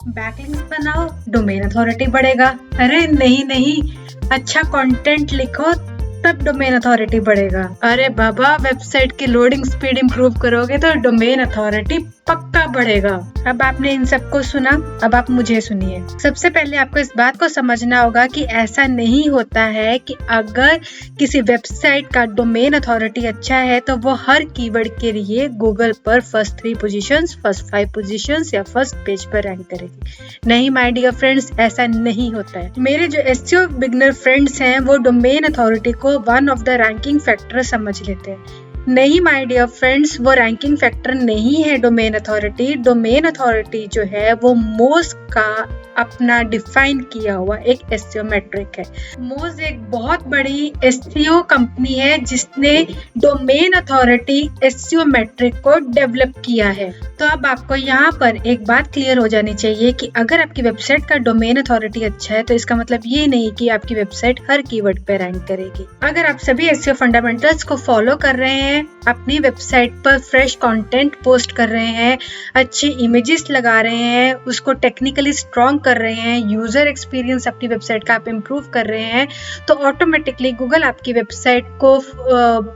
Backlinks बनाओ, domain authority बढ़ेगा। अरे नहीं नहीं, अच्छा कंटेंट लिखो तब डोमेन अथॉरिटी बढ़ेगा। अरे बाबा, वेबसाइट की लोडिंग स्पीड इंप्रूव करोगे तो डोमेन अथॉरिटी पक्का बढ़ेगा। अब आपने इन सबको सुना, अब आप मुझे सुनिए। सबसे पहले आपको इस बात को समझना होगा कि ऐसा नहीं होता है कि अगर किसी वेबसाइट का डोमेन अथॉरिटी अच्छा है तो वो हर कीवर्ड के लिए गूगल पर फर्स्ट 3 पोजीशंस, फर्स्ट 5 पोजीशंस या फर्स्ट पेज पर रैंक करेगी। नहीं माय डियर फ्रेंड्स, ऐसा नहीं होता है। मेरे जो एसईओ बिगिनर फ्रेंड्स हैं वो डोमेन अथॉरिटी को one of the ranking factor समझ लेते हैं। नहीं माय डियर फ्रेंड्स, वो रैंकिंग फैक्टर नहीं है डोमेन अथॉरिटी। डोमेन अथॉरिटी जो है वो मोज का अपना डिफाइन किया हुआ एक एसईओ मैट्रिक है। मोज एक बहुत बड़ी एसईओ कंपनी है जिसने डोमेन अथॉरिटी एसईओ मैट्रिक को डेवलप किया है। तो अब आपको यहाँ पर एक बात क्लियर हो जानी चाहिए कि अगर आपकी वेबसाइट का डोमेन अथॉरिटी अच्छा है तो इसका मतलब ये नहीं कि आपकी वेबसाइट हर कीवर्ड पे रैंक करेगी। अगर आप सभी एसईओ फंडामेंटल्स को फॉलो कर रहे हैं, अपनी वेबसाइट पर फ्रेश कंटेंट पोस्ट कर रहे हैं, अच्छी इमेजेस लगा रहे हैं, उसको टेक्निकली स्ट्रॉन्ग कर रहे हैं, यूजर एक्सपीरियंस अपनी वेबसाइट का आप इम्प्रूव कर रहे हैं, तो ऑटोमेटिकली गूगल आपकी वेबसाइट को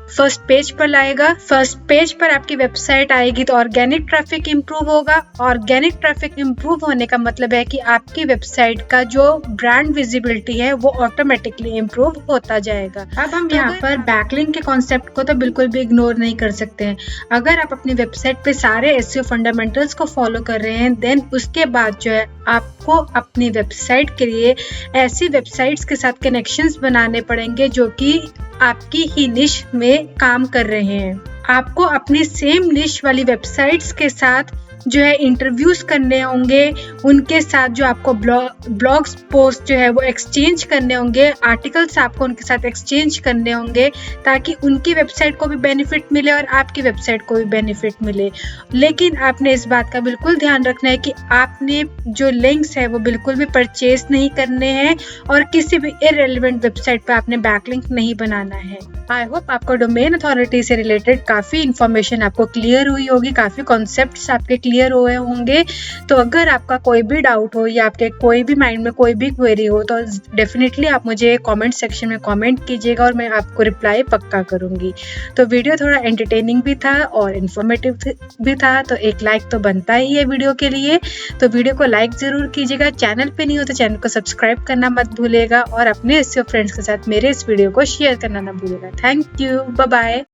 फर्स्ट पेज पर लाएगा। फर्स्ट पेज पर आपकी वेबसाइट आएगी तो ऑर्गेनिक ट्रैफिक इम्प्रूव होगा। ऑर्गेनिक ट्रैफिक इम्प्रूव होने का मतलब है कि आपकी वेबसाइट का जो ब्रांड विजिबिलिटी है वो ऑटोमेटिकली इम्प्रूव होता जाएगा। अब हम यहाँ पर बैकलिंक के कॉन्सेप्ट को तो बिल्कुल भी इग्नोर नहीं कर सकते हैं। अगर आप अपनी वेबसाइट पे सारे एसईओ फंडामेंटल्स को फॉलो कर रहे हैं, देन उसके बाद जो है आपको अपनी वेबसाइट के लिए ऐसी वेबसाइट्स के साथ कनेक्शंस बनाने पड़ेंगे जो कि आपकी ही निश में काम कर रहे हैं। आपको अपनी सेम निश वाली वेबसाइट्स के साथ जो है इंटरव्यूज करने होंगे, उनके साथ जो आपको ब्लॉग्स पोस्ट जो है वो एक्सचेंज करने होंगे, आर्टिकल्स आपको उनके साथ एक्सचेंज करने होंगे ताकि उनकी वेबसाइट को भी बेनिफिट मिले और आपकी वेबसाइट को भी बेनिफिट मिले। लेकिन आपने इस बात का बिल्कुल ध्यान रखना है कि आपने जो लिंक्स है वो बिल्कुल भी परचेज नहीं करने हैं और किसी भी इररिलेवेंट वेबसाइट पे आपने बैकलिंक नहीं बनाना है। आई होप आपको डोमेन अथॉरिटी से रिलेटेड काफ़ी इन्फॉर्मेशन आपको क्लियर हुई होगी, काफ़ी कॉन्सेप्ट्स आपके क्लियर हुए होंगे। तो अगर आपका कोई भी डाउट हो या आपके कोई भी माइंड में कोई भी क्वेरी हो तो डेफिनेटली आप मुझे कमेंट सेक्शन में कमेंट कीजिएगा और मैं आपको रिप्लाई पक्का करूंगी। तो वीडियो थोड़ा एंटरटेनिंग भी था और इन्फॉर्मेटिव भी था, तो एक लाइक तो बनता ही है वीडियो के लिए। तो वीडियो को लाइक ज़रूर कीजिएगा, चैनल पे नहीं हो तो चैनल को सब्सक्राइब करना मत भूलिएगा और अपने एसईओ फ्रेंड्स के साथ मेरे इस वीडियो को शेयर करना ना भूलिएगा। Thank you, bye bye.